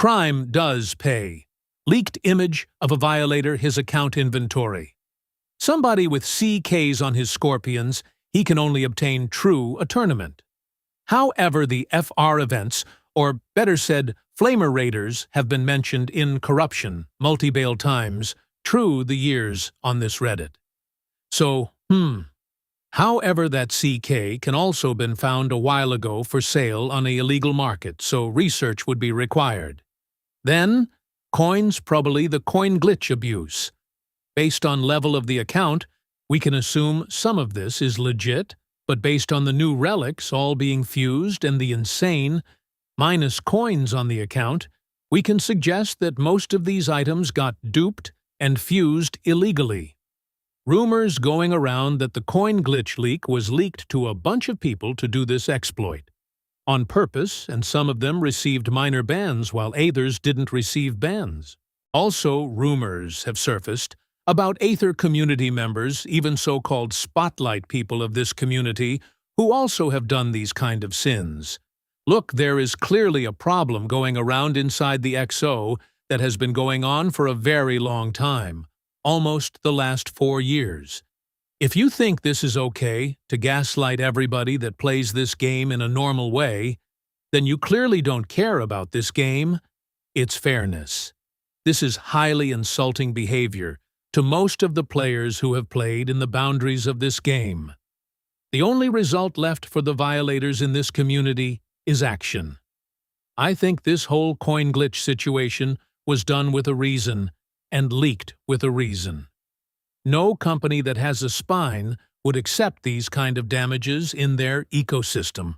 Crime does pay. Leaked image of a violator, his account inventory. Somebody with CKs on his scorpions, he can only obtain true a tournament. However, the FR events, or better said, Flamer Raiders, have been mentioned in corruption, multi-bail times, true the years on this Reddit. So, However, that CK can also been found a while ago for sale on a illegal market, so research would be required. Then, coins, probably the coin glitch abuse. Based on level of the account, we can assume some of this is legit, but based on the new relics all being fused and the insane, minus coins on the account, we can suggest that most of these items got duped and fused illegally. Rumors going around that the coin glitch leak was leaked to a bunch of people to do this exploit. On purpose, and some of them received minor bans while others didn't receive bans. Also, rumors have surfaced about Aether community members, even so-called spotlight people of this community, who also have done these kind of sins. Look, there is clearly a problem going around inside the XO that has been going on for a very long time, almost the last 4 years. If you think this is okay to gaslight everybody that plays this game in a normal way, then you clearly don't care about this game, its fairness. This is highly insulting behavior to most of the players who have played in the boundaries of this game. The only result left for the violators in this community is action. I think this whole coin glitch situation was done with a reason and leaked with a reason. No company that has a spine would accept these kind of damages in their ecosystem.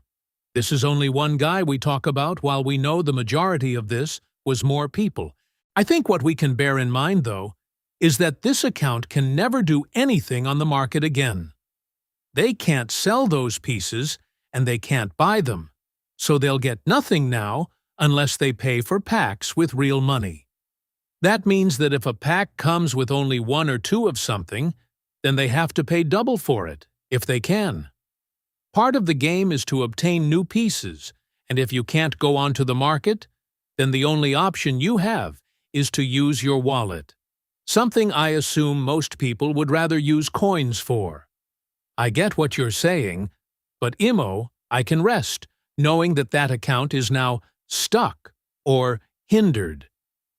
This is only one guy we talk about, while we know the majority of this was more people. I think what we can bear in mind, though, is that this account can never do anything on the market again. They can't sell those pieces, and they can't buy them, so they'll get nothing now unless they pay for packs with real money. That means that if a pack comes with only 1 or 2 of something, then they have to pay double for it, if they can. Part of the game is to obtain new pieces, and if you can't go onto the market, then the only option you have is to use your wallet. Something I assume most people would rather use coins for. I get what you're saying, but Imo, I can rest, knowing that that account is now stuck or hindered,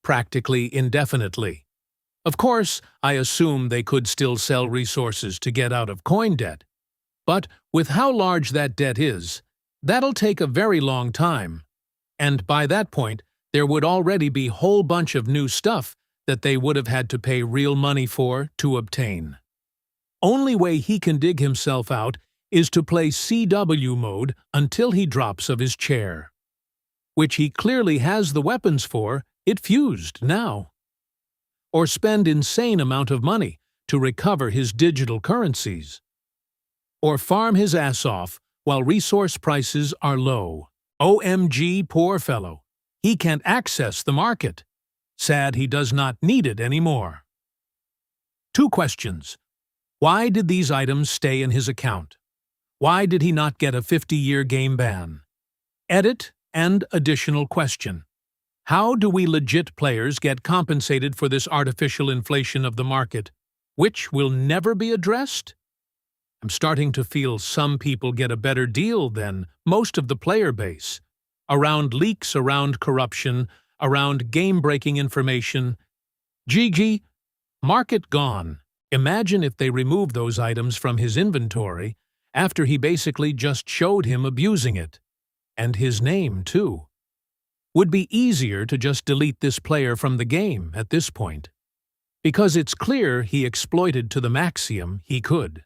practically indefinitely. Of course, I assume they could still sell resources to get out of coin debt. But with how large that debt is, that'll take a very long time. And by that point, there would already be a whole bunch of new stuff that they would have had to pay real money for to obtain. Only way he can dig himself out is to play CW mode until he drops of his chair, which he clearly has the weapons for. It fused now. Or spend insane amount of money to recover his digital currencies. Or farm his ass off while resource prices are low. OMG, poor fellow. He can't access the market. Sad he does not need it anymore. 2 questions. Why did these items stay in his account? Why did he not get a 50-year game ban? Edit and additional question. How do we legit players get compensated for this artificial inflation of the market, which will never be addressed? I'm starting to feel some people get a better deal than most of the player base. Around leaks, around corruption, around game-breaking information. GG, market gone. Imagine if they remove those items from his inventory after he basically just showed him abusing it. And his name, too. Would be easier to just delete this player from the game at this point, because it's clear he exploited to the maximum he could.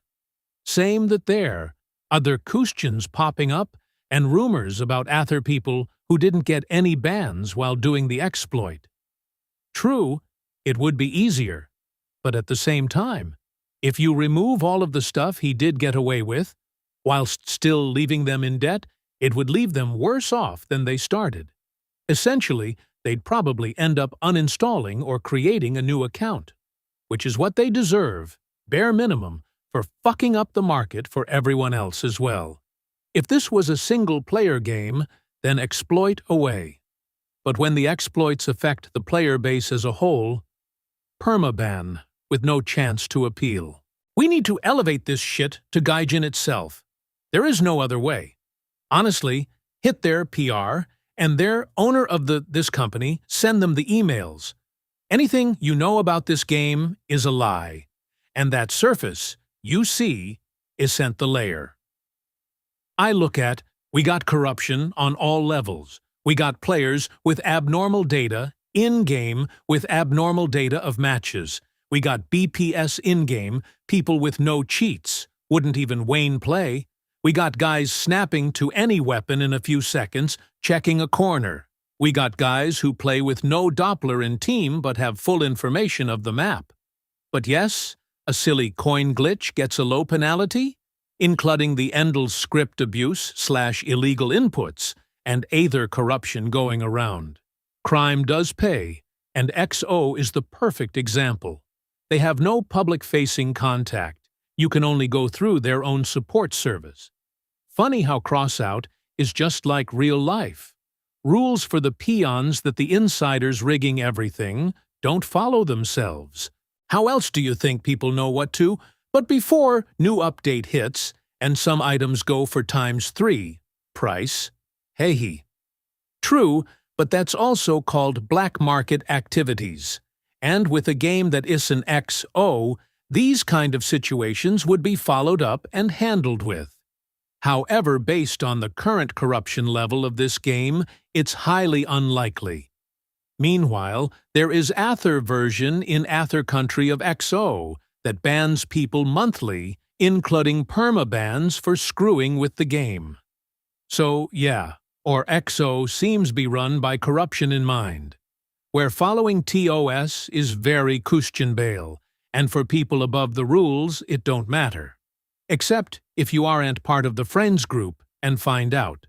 Same that there, other questions popping up and rumors about Aether people who didn't get any bans while doing the exploit. True, it would be easier, but at the same time, if you remove all of the stuff he did get away with, whilst still leaving them in debt, it would leave them worse off than they started. Essentially, they'd probably end up uninstalling or creating a new account, which is what they deserve, bare minimum, for fucking up the market for everyone else as well. If this was a single-player game, then exploit away. But when the exploits affect the player base as a whole, permaban, with no chance to appeal. We need to elevate this shit to Gaijin itself. There is no other way. Honestly, hit their PR and their owner of this company, send them the emails. Anything you know about this game is a lie, and that surface you see is sent the layer. I look at, we got corruption on all levels. We got players with abnormal data in-game with abnormal data of matches. We got BPS in-game, people with no cheats, wouldn't even wane play. We got guys snapping to any weapon in a few seconds, checking a corner. We got guys who play with no Doppler in team but have full information of the map. But yes, a silly coin glitch gets a low penalty, including the Endel's script abuse/illegal inputs and Aether corruption going around. Crime does pay, and XO is the perfect example. They have no public-facing contact. You can only go through their own support service. Funny how Crossout is just like real life. Rules for the peons that the insiders rigging everything don't follow themselves. How else do you think people know what to? But before new update hits, and some items go for ×3 price, hey. True, but that's also called black market activities. And with a game that is an XO, these kind of situations would be followed up and handled with. However, based on the current corruption level of this game, it's highly unlikely. Meanwhile, there is Aether version in Aether country of XO that bans people monthly, including permabans for screwing with the game. So, yeah, or XO seems be run by corruption in mind, where following TOS is very Christian Bale, and for people above the rules it don't matter. Except if you aren't part of the friends group and find out.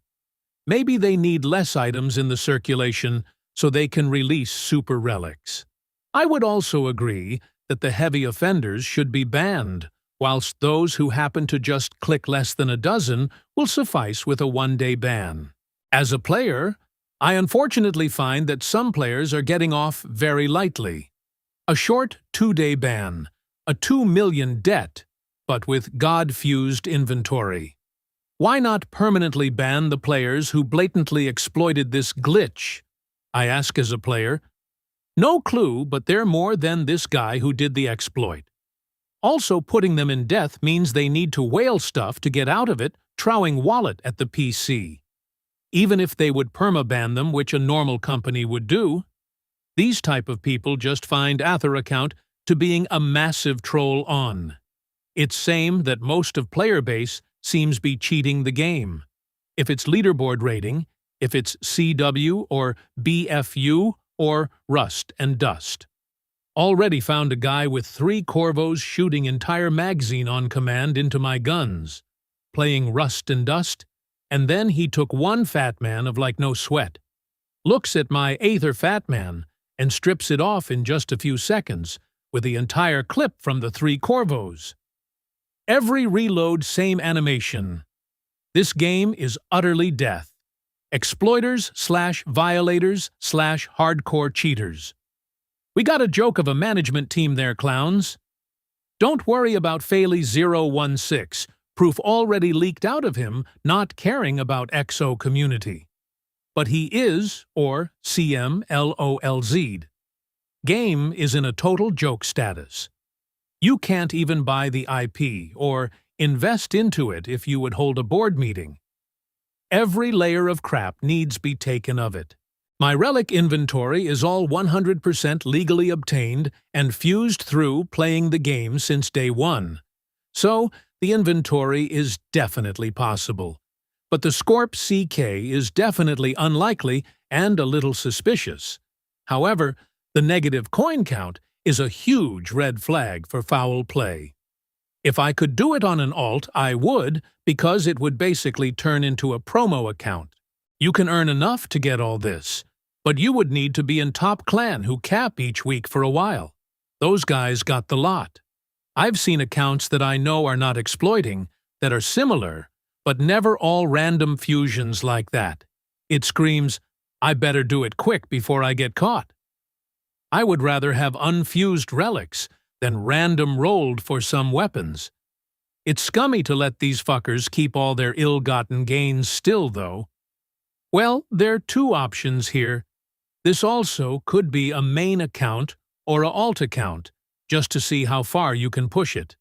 Maybe they need less items in the circulation so they can release super relics. I would also agree that the heavy offenders should be banned, whilst those who happen to just click less than a dozen will suffice with a one-day ban. As a player, I unfortunately find that some players are getting off very lightly. A short 2-day ban, a 2 million debt, but with God-fused inventory. Why not permanently ban the players who blatantly exploited this glitch? I ask as a player. No clue, but they're more than this guy who did the exploit. Also, putting them in death means they need to whale stuff to get out of it, trowing wallet at the PC. Even if they would permaban them, which a normal company would do, these type of people just find Aether account to being a massive troll on. It's same that most of player base seems be cheating the game. If it's leaderboard rating, if it's CW or BFU or Rust and Dust. Already found a guy with 3 Corvos shooting entire magazine on command into my guns, playing Rust and Dust, and then he took one fat man of like no sweat, looks at my Aether fat man, and strips it off in just a few seconds with the entire clip from the 3 Corvos. Every reload, same animation. This game is utterly death. Exploiters/violators/hardcore cheaters. We got a joke of a management team there, clowns. Don't worry about Faley016, proof already leaked out of him not caring about XO community. But he is, or CMLOLZ'd. Game is in a total joke status. You can't even buy the IP or invest into it if you would hold a board meeting. Every layer of crap needs be taken of it. My relic inventory is all 100% legally obtained and fused through playing the game since day one. So, the inventory is definitely possible. But the Scorp CK is definitely unlikely and a little suspicious. However, the negative coin count is a huge red flag for foul play. If I could do it on an alt, I would, because it would basically turn into a promo account. You can earn enough to get all this, but you would need to be in top clan who cap each week for a while. Those guys got the lot. I've seen accounts that I know are not exploiting, that are similar, but never all random fusions like that. It screams, I better do it quick before I get caught. I would rather have unfused relics than random rolled for some weapons. It's scummy to let these fuckers keep all their ill-gotten gains still, though. Well, there are two options here. This also could be a main account or a alt account, just to see how far you can push it.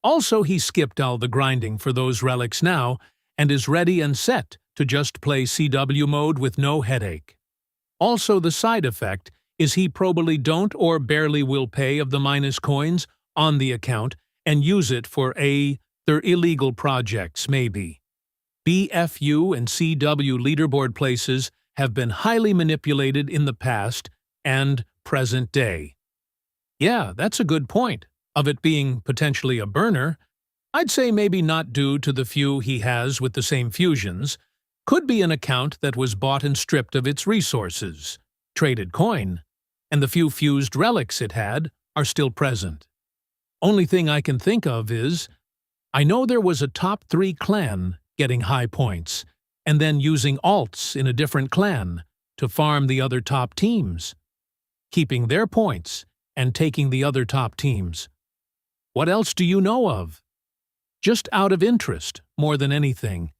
Also, he skipped all the grinding for those relics now and is ready and set to just play CW mode with no headache. Also, the side effect is he probably don't or barely will pay of the minus coins on the account and use it for their illegal projects, maybe. BFU and CW leaderboard places have been highly manipulated in the past and present day. Yeah, that's a good point, of it being potentially a burner. I'd say maybe not due to the few he has with the same fusions. Could be an account that was bought and stripped of its resources, traded coin, and the few fused relics it had are still present. Only thing I can think of is, I know there was a top 3 clan getting high points, and then using alts in a different clan to farm the other top teams, keeping their points and taking the other top teams. What else do you know of? Just out of interest, more than anything.